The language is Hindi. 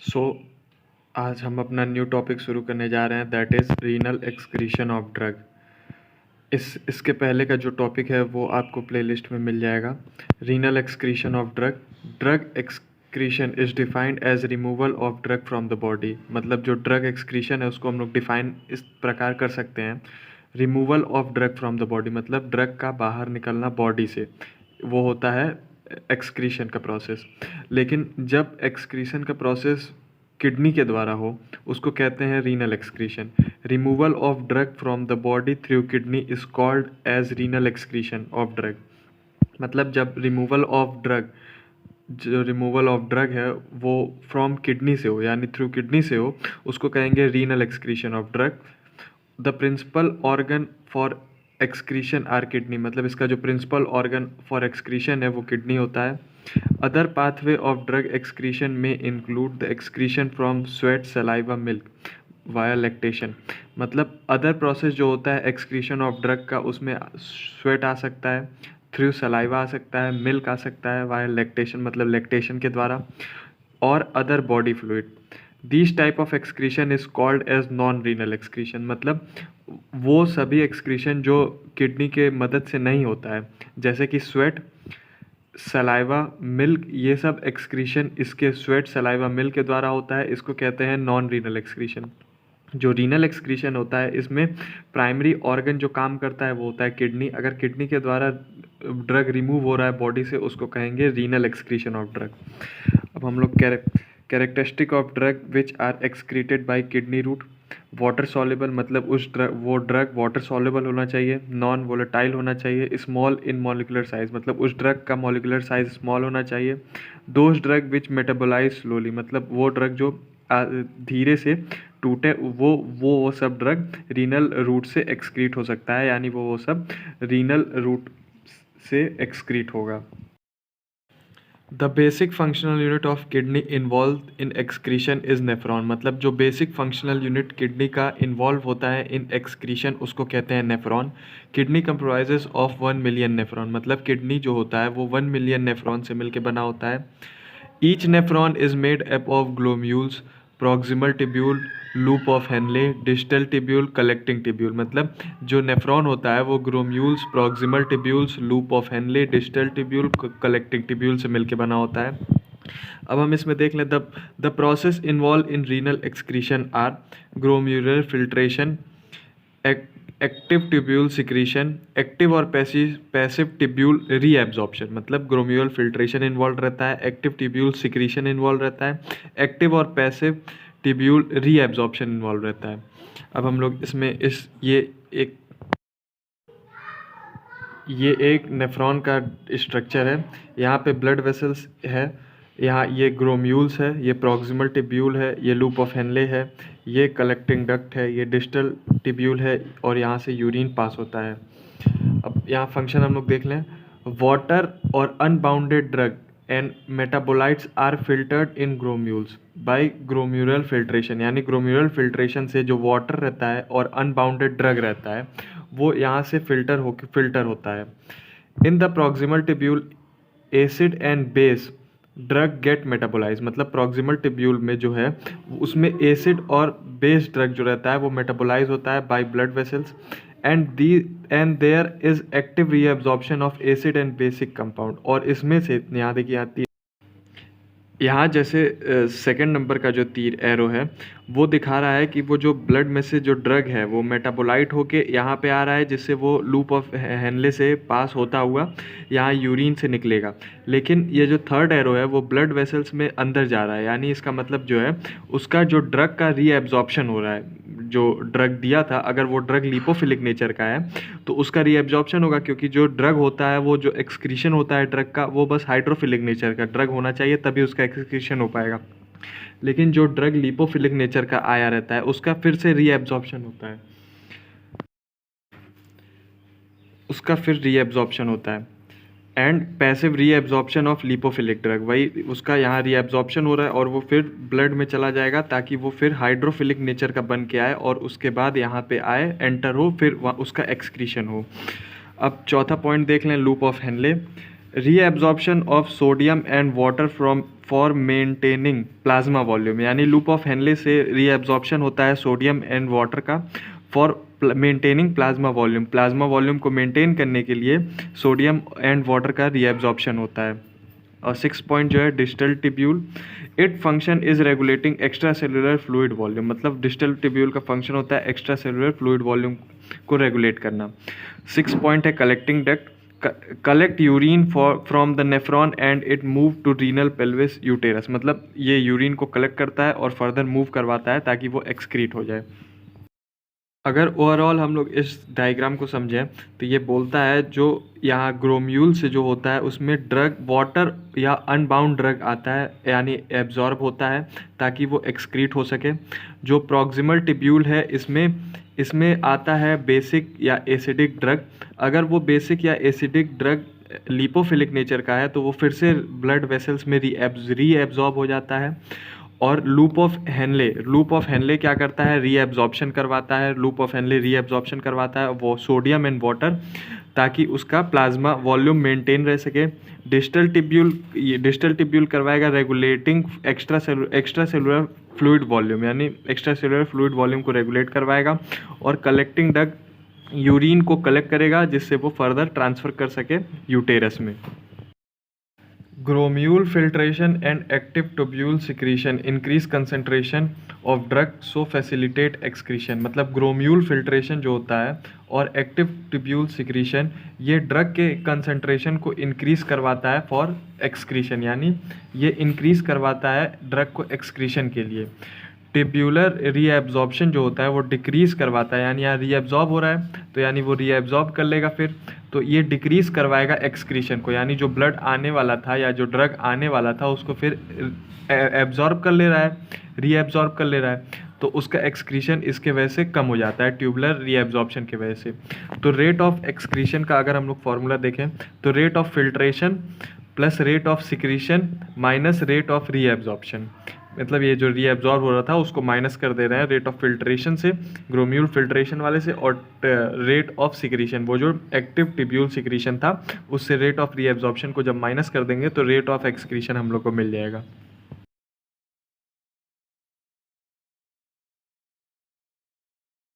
सो आज हम अपना न्यू टॉपिक शुरू करने जा रहे हैं, that is renal excretion of drug. इसके पहले का जो टॉपिक है वो आपको प्लेलिस्ट में मिल जाएगा। Renal excretion of drug. Drug excretion is defined as removal of drug from the body. मतलब जो ड्रग एक्सक्रीशन है उसको हम लोग डिफाइन इस प्रकार कर सकते हैं, removal of drug from the body मतलब ड्रग का बाहर निकलना बॉडी से, वो होता है एक्सक्रीशन का प्रोसेस। लेकिन जब एक्सक्रीशन का प्रोसेस किडनी के द्वारा हो उसको कहते हैं renal excretion. Removal of drug from the body through kidney is called as renal excretion of drug. मतलब जब जो रिमूवल ऑफ ड्रग है वो फ्रॉम किडनी से हो यानी थ्रू किडनी से हो, उसको कहेंगे renal excretion of drug. The principal organ for excretion are kidney. मतलब इसका जो प्रिंसिपल ऑर्गन फॉर एक्सक्रीशन है वो किडनी होता है। Other pathway of drug excretion में include the excretion from sweat, saliva, milk via lactation. मतलब अदर प्रोसेस जो होता है एक्सक्रीशन ऑफ ड्रग का, उसमें स्वेट आ सकता है, थ्रू सलाइवा आ सकता है, मिल्क आ सकता है, वाया लैक्टेशन मतलब लैक्टेशन के द्वारा, और other body fluid. This type of excretion is called as non renal excretion. मतलब वो सभी एक्सक्रीशन जो किडनी के मदद से नहीं होता है, जैसे कि स्वेट, सलाइवा, मिल्क, ये सब एक्सक्रीशन इसके स्वेट, सलाइवा, मिल्क के द्वारा होता है, इसको कहते हैं नॉन रीनल एक्सक्रीशन। जो रीनल एक्सक्रीशन होता है इसमें प्राइमरी ऑर्गन जो काम करता है वो होता है किडनी। अगर किडनी के द्वारा ड्रग रिमूव हो रहा है बॉडी से उसको कहेंगे रीनल एक्सक्रीशन ऑफ ड्रग। अब हम लोग characteristic of drug which are excreted by kidney route. Water soluble मतलब वो ड्रग वाटर सॉल्युबल होना चाहिए, नॉन वोलेटाइल होना चाहिए, स्मॉल इन मॉलिकुलर साइज मतलब उस ड्रग का मॉलिकुलर साइज स्मॉल होना चाहिए। Those drug which metabolise slowly मतलब वो ड्रग जो धीरे से टूटे, वो सब ड्रग रीनल रूट से एक्सक्रीट हो सकता है, यानी वो सब रीनल रूट से एक्सक्रीट होगा। The basic functional unit of kidney involve in excretion is nephron. मतलब जो बेसिक फंक्शनल यूनिट किडनी का इन्वॉल्व होता है इन एक्सक्रीशन उसको कहते हैं nephron. Kidney comprises of 1 million nephron. मतलब किडनी जो होता है वो 1 मिलियन नेफ्रॉन से मिलकर बना होता है। Each nephron is made up of glomerulus, proximal tubule, loop of Henle, distal tubule, collecting tubule. मतलब जो नेफ्रॉन होता है वो glomerulus, proximal tubules, loop of Henle, distal tubule, collecting tubule से मिलकर बना होता है। अब हम इसमें देख लें the process involve in renal excretion are glomerular filtration, active tubule secretion, active और पैसिव ट्यूब्यूल रीएब्जॉर्प्शन। मतलब ग्लोम्यूलर फिल्ट्रेशन इन्वॉल्व रहता है, एक्टिव ट्यूब्यूल सिक्रीशन इन्वॉल्व रहता है, एक्टिव और पैसिव ट्यूब्यूल रीएब्जॉर्प्शन इन्वॉल्व रहता है। अब हम लोग इसमें ये एक नेफ्रॉन का स्ट्रक्चर है। यहाँ पे ब्लड वेसल्स है, यहाँ ये ग्लोम्यूल्स है, ये प्रॉक्सिमल टिब्यूल है, ये लूप ऑफ हेनले है, ये कलेक्टिंग डक्ट है, ये डिस्टल टिब्यूल है, और यहाँ से यूरिन पास होता है। अब यहाँ फंक्शन हम लोग देख लें। वाटर और unbounded drug and metabolites are filtered in glomerulus by glomerular filtration. यानी ग्लोम्यूलर फिल्ट्रेशन से जो वाटर रहता है और अनबाउंडेड ड्रग रहता है वो यहाँ से फिल्टर होता है। In the proximal tubule acid and base drug get metabolise. मतलब प्रॉक्सिमल टिब्यूल में जो है उसमें एसिड और बेस ड्रग जो रहता है वो मेटाबोलाइज होता है by blood vessels, and there is active reabsorption of acid and basic compound. और इसमें से यहाँ देखिए आती है, यहाँ जैसे सेकंड नंबर का जो तीर एरो है वो दिखा रहा है कि वो जो ब्लड में से जो ड्रग है वो मेटाबोलाइट होके यहाँ पे आ रहा है, जिससे वो लूप ऑफ हेनले से पास होता हुआ यहाँ यूरिन से निकलेगा। लेकिन ये जो थर्ड एरो है वो ब्लड वेसल्स में अंदर जा रहा है, यानी इसका मतलब जो है उसका जो ड्रग का रीएब्जॉर्प्शन हो रहा है। जो ड्रग दिया था अगर वो ड्रग लिपोफिलिक नेचर का है तो उसका रीएब्जॉर्प्शन होगा, क्योंकि जो ड्रग होता है वो जो एक्सक्रीशन होता है ड्रग का वो बस हाइड्रोफिलिक नेचर का ड्रग होना चाहिए तभी उसका एक्सक्रीशन हो पाएगा। लेकिन जो ड्रग लिपोफिलिक नेचर का आया रहता है उसका फिर से रीएब्जॉर्प्शन होता है, and passive reabsorption of lipophilic drug. वही उसका यहाँ रीएब्जॉर्प्शन हो रहा है और वो फिर ब्लड में चला जाएगा ताकि वो फिर हाइड्रोफिलिक नेचर का बन के आए और उसके बाद यहाँ पे आए, एंटर हो, फिर उसका एक्सक्रीशन हो। अब चौथा पॉइंट देख लें, loop of Henley. Reabsorption of sodium and water for maintaining plasma volume, यानी लूप ऑफ हेनले से रीएब्जॉर्प्शन होता है सोडियम एंड वाटर का फॉर मेंटेनिंग प्लाज्मा वॉल्यूम को मेंटेन करने के लिए सोडियम एंड वाटर का रीएब्जॉर्प्शन होता है। और 6 पॉइंट जो है distal tubule, it function is regulating extra cellular fluid volume, मतलब डिस्टल टिब्यूल का फंक्शन होता है एक्स्ट्रा सेलुलर फ्लूइड वॉल्यूम को रेगुलेट करना। 6 पॉइंट है collecting duct, collect urine from the nephron and it move to renal pelvis uterus, मतलब ये यूरिन को कलेक्ट करता है और फर्दर मूव करवाता है ताकि वो एक्सक्रीट हो जाए। अगर ओवरऑल हम लोग इस डायग्राम को समझें तो ये बोलता है जो यहाँ ग्रोम्यूल से जो होता है उसमें ड्रग वाटर या अनबाउंड ड्रग आता है, यानी एब्जॉर्ब होता है ताकि वो एक्सक्रीट हो सके। जो प्रॉक्सिमल टिब्यूल है इसमें आता है बेसिक या एसिडिक ड्रग। अगर वो बेसिक या एसिडिक ड्रग लिपोफिलिक नेचर का है तो वो फिर से ब्लड वेसल्स में रीएब्जॉर्ब हो जाता है। और लूप ऑफ हेनले क्या करता है, रीएब्जॉर्प्शन करवाता है। लूप ऑफ हेनले रीएब्जॉर्प्शन करवाता है वो सोडियम एंड वाटर ताकि उसका प्लाज्मा वॉल्यूम मेंटेन रह सके। डिस्टल टिब्यूल करवाएगा regulating extra cellular fluid volume, यानी एक्स्ट्रा सेलुलर फ्लूइड वॉल्यूम को रेगुलेट करवाएगा। और कलेक्टिंग डक्ट यूरिन को कलेक्ट करेगा जिससे वो फर्दर ट्रांसफ़र कर सके यूटेरस में। Glomerule filtration and active tubule secretion increase concentration of drug so facilitate excretion, मतलब ग्रोम्यूल फिल्ट्रेशन जो होता है और एक्टिव ट्यूब्यूल सिक्रीशन ये ड्रग के कंसंट्रेशन को इंक्रीज करवाता है फॉर एक्सक्रीशन, यानी ये इंक्रीज करवाता है ड्रग को एक्सक्रीशन के लिए। टिब्यूलर रीएब्जॉर्प्शन जो होता है वो डिक्रीज़ करवाता है, यानी यहाँ रीएब्जॉर्ब हो रहा है तो यानी वो रीएब्जॉर्ब कर लेगा फिर, तो ये डिक्रीज़ करवाएगा एक्सक्रीशन को, यानी जो ब्लड आने वाला था या जो ड्रग आने वाला था उसको फिर एब्जॉर्ब कर ले रहा है, रीएब्जॉर्ब कर ले रहा है, तो उसका एक्सक्रीशन इसके वजह से कम हो जाता है ट्यूबुलर रीएब्जॉर्प्शन की वजह से। तो रेट ऑफ एक्सक्रीशन का अगर हम लोग फॉर्मूला देखें तो rate of filtration plus rate of secretion minus rate of reabsorption, मतलब ये जो रीएब्जॉर्ब हो रहा था उसको माइनस कर दे रहे हैं रेट ऑफ फिल्ट्रेशन से, ग्रोम्यूल फिल्ट्रेशन वाले से, और रेट ऑफ सिक्रीशन वो जो एक्टिव टिब्यूल सिक्रीशन था उससे रेट ऑफ रीएब्जॉर्प्शन को जब माइनस कर देंगे तो रेट ऑफ एक्सक्रीशन हम लोग को मिल जाएगा।